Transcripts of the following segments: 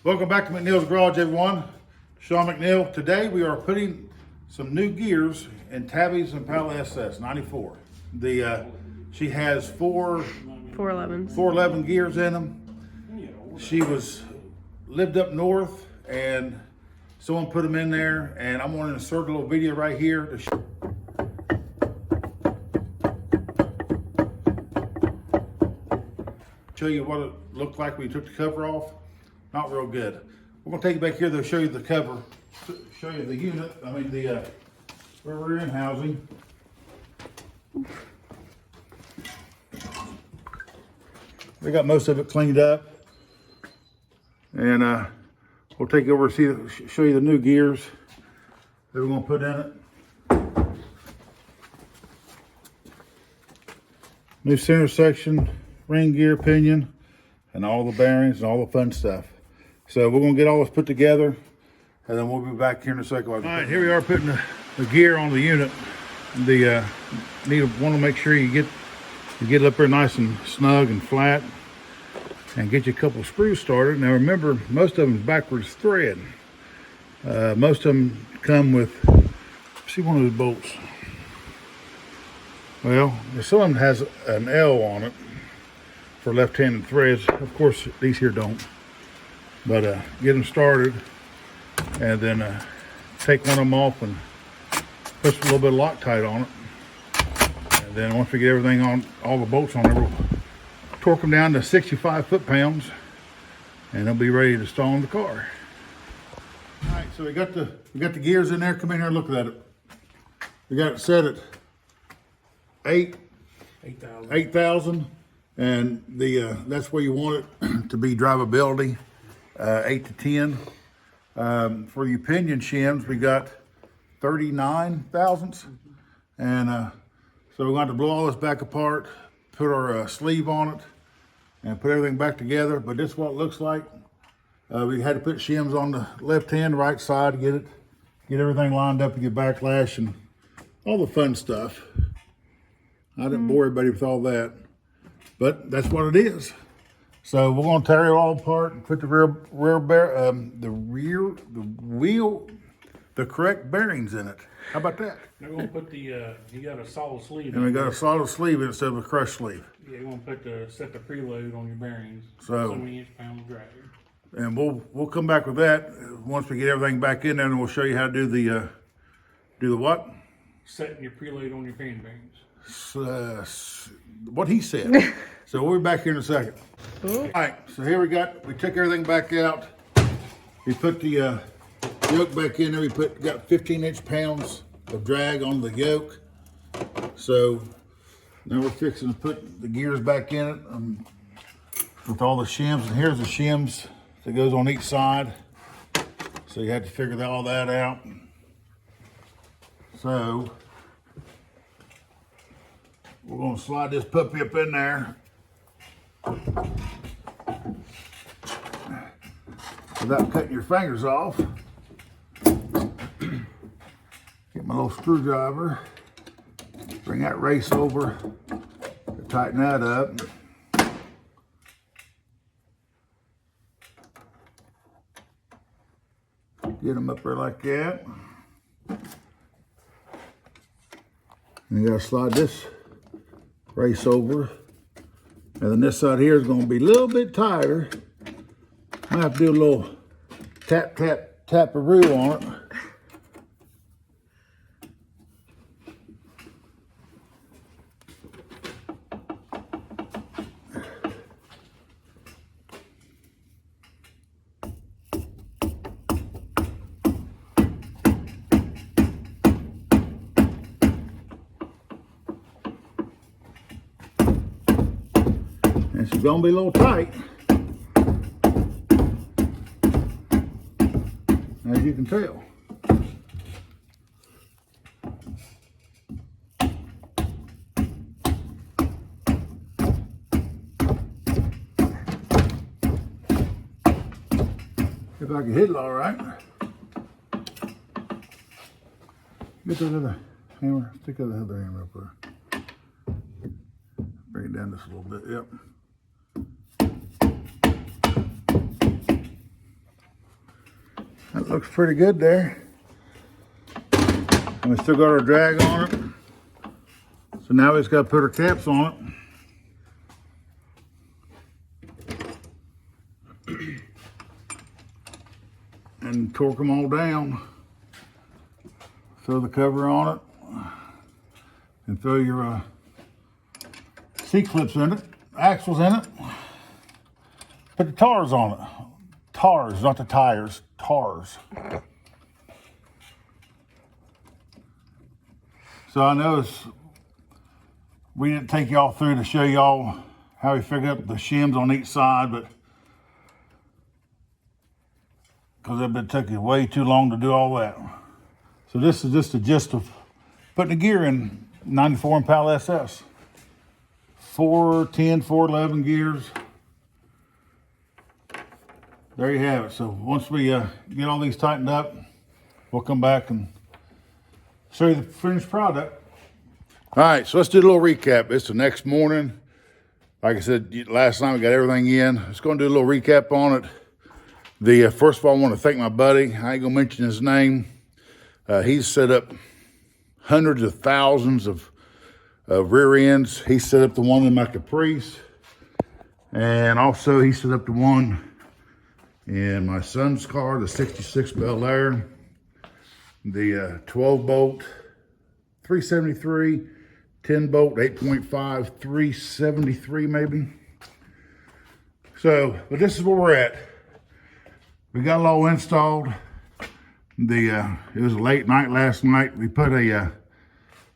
Welcome back to McNeil's Garage, everyone. Sean McNeil. Today we are putting some new gears in Tabby's Impala SS 94. She has 411 gears in them. She lived up north and someone put them in there, and I'm going to insert a little video right here to show you what it looked like when you took the cover off. Not real good. We're going to take you back here to show you the cover, show you the unit, where we're in housing. We got most of it cleaned up, and we'll take you over and show you the new gears that we're going to put in it. New center section, ring gear, pinion, and all the bearings and all the fun stuff. So we're going to get all this put together, and then we'll be back here in a second. All right, here we are putting the gear on the unit. Want to make sure you get it up there nice and snug and flat, and get you a couple of screws started. Now remember, most of them is backwards thread. Most of them come with, see one of those bolts. Well, some of them has an L on it for left-handed threads. Of course, these here don't. But get them started, and then take one of them off and put a little bit of Loctite on it. And then once we get everything on, all the bolts on there, we'll torque them down to 65 foot-pounds, and they'll be ready to install in the car. All right, so we got the gears in there. Come in here and look at it. We got it set at 8,000, and that's where you want it to be drivability. 8 to 10. For your pinion shims, we got 39 thousandths, and so we're going to have to blow all this back apart, put our sleeve on it, and put everything back together. But this is what it looks like. We had to put shims on the left hand, right side to get everything lined up and get backlash and all the fun stuff. I didn't bore everybody with all that, but that's what it is. So we're going to tear it all apart and put the correct bearings in it. How about that? They're going to put you got a solid sleeve. And we got a solid sleeve instead of a crushed sleeve. Yeah, you're going to set the preload on your bearings. So many inch-pound drag. And we'll come back with that once we get everything back in there, and we'll show you how to do the what? Setting your preload on your pinion bearings. What he said. So we'll be back here in a second. All right, so here we took everything back out. We put the yoke back in there. We got 15 inch-pounds of drag on the yoke. So now we're fixing to put the gears back in it with all the shims. And here's the shims that goes on each side. So you have to figure all that out. So we're gonna slide this puppy up in there without cutting your fingers off. Get my little screwdriver, bring that race over to tighten that up. Get them up there like that. And you gotta slide this race over. And then this side here is going to be a little bit tighter. I have to do a little tap-a-roo on it. It's gonna be a little tight, as you can tell. If I can hit it all right. Get that other hammer, stick that other hammer up there. Bring it down just a little bit, yep. That looks pretty good there. And we still got our drag on it. So now we just got to put our caps on it. And torque them all down. Throw the cover on it. And throw your C-clips in it, axles in it. Put the tars on it. Tars, not the tires, tars. So I noticed we didn't take y'all through to show y'all how we figured up the shims on each side, but because it would take way too long to do all that. So this is just the gist of putting the gear in 94 Impala SS. 410, 411 gears. There you have it. So once we get all these tightened up, we'll come back and show you the finished product. All right, so let's do a little recap. It's the next morning. Like I said, last night we got everything in. Let's go and do a little recap on it. First of all, I want to thank my buddy. I ain't gonna mention his name. He's set up hundreds of thousands of rear ends. He set up the one in my Caprice. And also he set up the one in my son's car, the 66 Bel Air. The 12 bolt, 373, 10 bolt, 8.5, 373 maybe. So, but this is where we're at. We got it all installed. It was a late night last night. We put a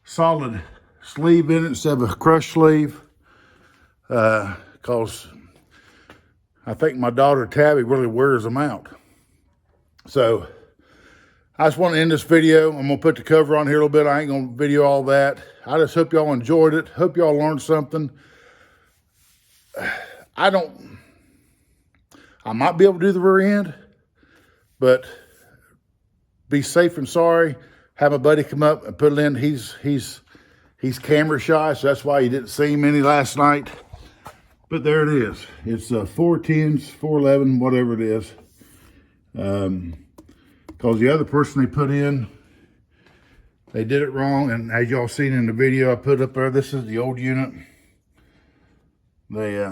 solid sleeve in it instead of a crush sleeve. Cause I think my daughter Tabby really wears them out. So I just want to end this video. I'm gonna put the cover on here a little bit. I ain't gonna video all that. I just hope y'all enjoyed it. Hope y'all learned something. I might be able to do the rear end, but be safe and sorry. Have my buddy come up and put it in. He's camera shy, so that's why you didn't see him any last night. But there it is. It's 410s, 411, whatever it is. Because the other person they put in, they did it wrong. And as y'all seen in the video I put up there, this is the old unit. They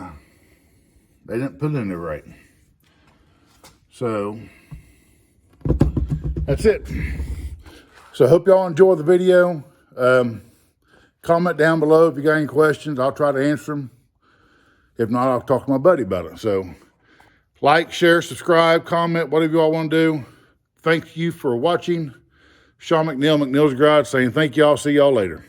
didn't put it in there right. So that's it. So I hope y'all enjoy the video. Comment down below if you got any questions. I'll try to answer them. If not, I'll talk to my buddy about it. So like, share, subscribe, comment, whatever you all want to do. Thank you for watching. Sean McNeil, McNeil's Garage, saying thank y'all. See y'all later.